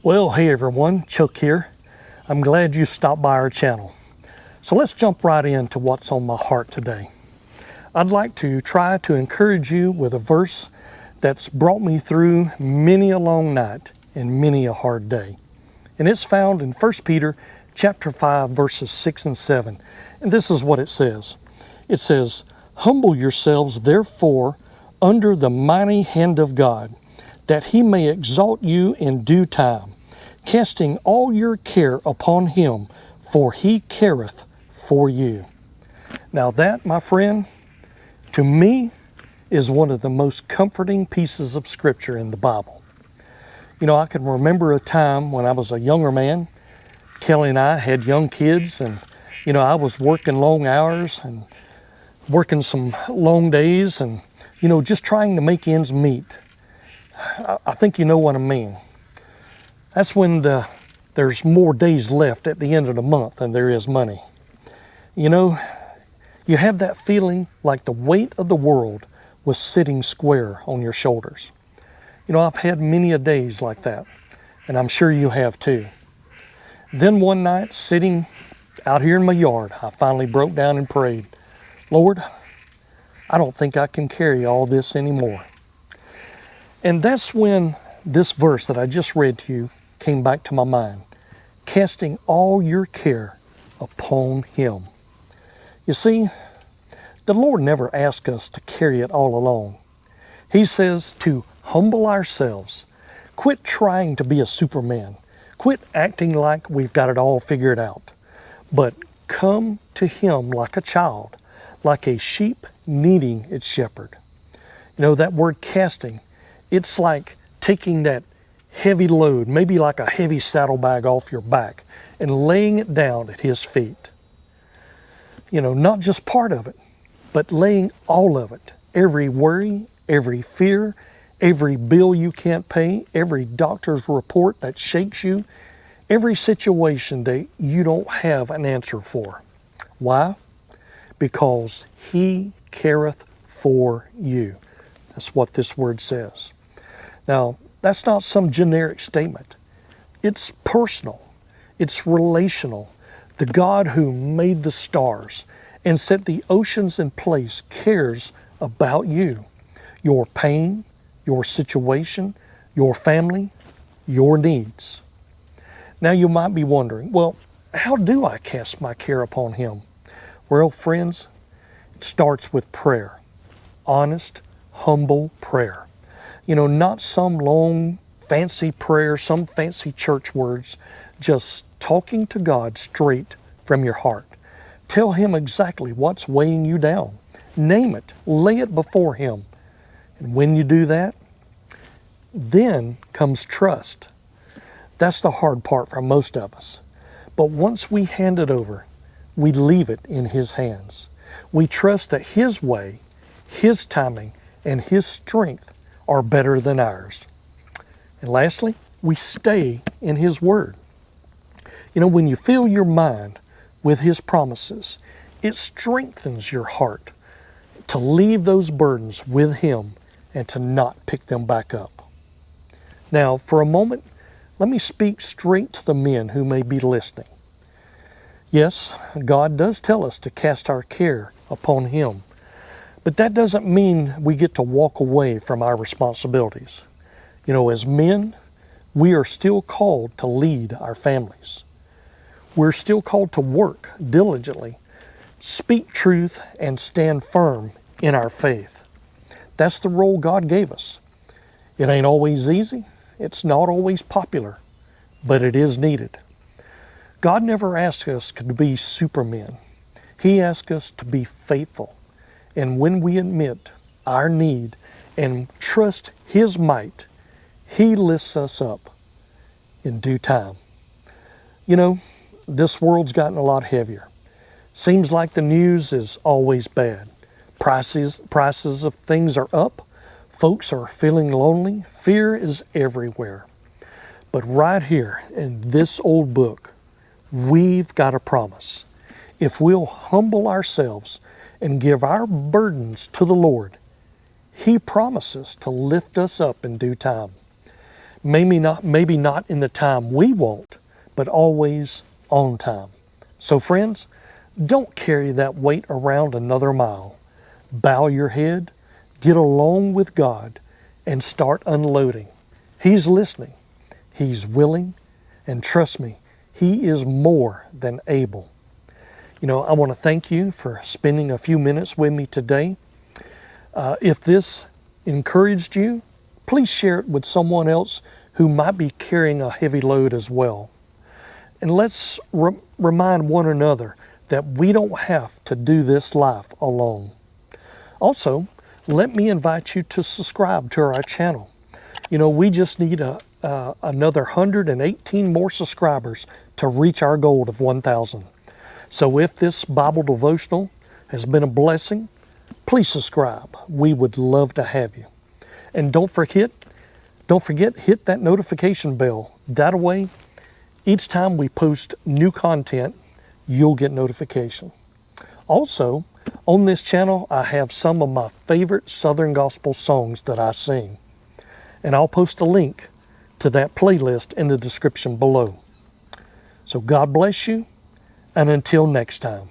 Well, hey everyone, Chuck here. I'm glad you stopped by our channel. So let's jump right into what's on my heart today. I'd like to try to encourage you with a verse that's brought me through many a long night and many a hard day. And it's found in 1 Peter chapter 5, verses 6 and 7. And this is what it says. It says, "Humble yourselves therefore under the mighty hand of God, that he may exalt you in due time, casting all your care upon him, for he careth for you." Now that, my friend, to me, is one of the most comforting pieces of scripture in the Bible. You know, I can remember a time when I was a younger man. Kelly and I had young kids, and, I was working long hours and working some long days and, just trying to make ends meet. I think you know what I mean. That's when there's more days left at the end of the month than there is money. You have that feeling like the weight of the world was sitting square on your shoulders. I've had many a days like that, and I'm sure you have too. Then one night, sitting out here in my yard, I finally broke down and prayed, "Lord, I don't think I can carry all this anymore." And that's when this verse that I just read to you came back to my mind. Casting all your care upon him. You see, the Lord never asks us to carry it all alone. He says to humble ourselves. Quit trying to be a Superman. Quit acting like we've got it all figured out. But come to him like a child, like a sheep needing its shepherd. That word casting, it's like taking that heavy load, maybe like a heavy saddlebag off your back, and laying it down at his feet. Not just part of it, but laying all of it. Every worry, every fear, every bill you can't pay, every doctor's report that shakes you, every situation that you don't have an answer for. Why? Because he careth for you. That's what this word says. Now, that's not some generic statement. It's personal. It's relational. The God who made the stars and set the oceans in place cares about you, your pain, your situation, your family, your needs. Now you might be wondering, well, how do I cast my care upon him? Well, friends, it starts with prayer. Honest, humble prayer. Not some long, fancy prayer, some fancy church words, just talking to God straight from your heart. Tell him exactly what's weighing you down. Name it, lay it before him. And when you do that, then comes trust. That's the hard part for most of us. But once we hand it over, we leave it in his hands. We trust that his way, his timing, and his strength are better than ours. And lastly, we stay in his word. When you fill your mind with his promises, it strengthens your heart to leave those burdens with him and to not pick them back up. Now, for a moment, let me speak straight to the men who may be listening. Yes, God does tell us to cast our care upon him, but that doesn't mean we get to walk away from our responsibilities. As men, we are still called to lead our families. We're still called to work diligently, speak truth, and stand firm in our faith. That's the role God gave us. It ain't always easy. It's not always popular, but it is needed. God never asked us to be supermen. He asked us to be faithful. And when we admit our need and trust his might, he lifts us up in due time. This world's gotten a lot heavier. Seems like the news is always bad. Prices of things are up. Folks are feeling lonely. Fear is everywhere. But right here in this old book, we've got a promise. If we'll humble ourselves and give our burdens to the Lord, he promises to lift us up in due time. maybe not in the time we want, but always on time. So friends, don't carry that weight around another mile. Bow your head, get along with God, and start unloading. He's listening, He's willing, and trust me, He is more than able. I want to thank you for spending a few minutes with me today. If this encouraged you, please share it with someone else who might be carrying a heavy load as well. And let's remind one another that we don't have to do this life alone. Also, let me invite you to subscribe to our channel. We just need another 118 more subscribers to reach our goal of 1,000. So if this Bible devotional has been a blessing, please subscribe. We would love to have you. And don't forget, hit that notification bell. That way, each time we post new content, you'll get notification. Also, on this channel, I have some of my favorite Southern Gospel songs that I sing. And I'll post a link to that playlist in the description below. So God bless you, and until next time.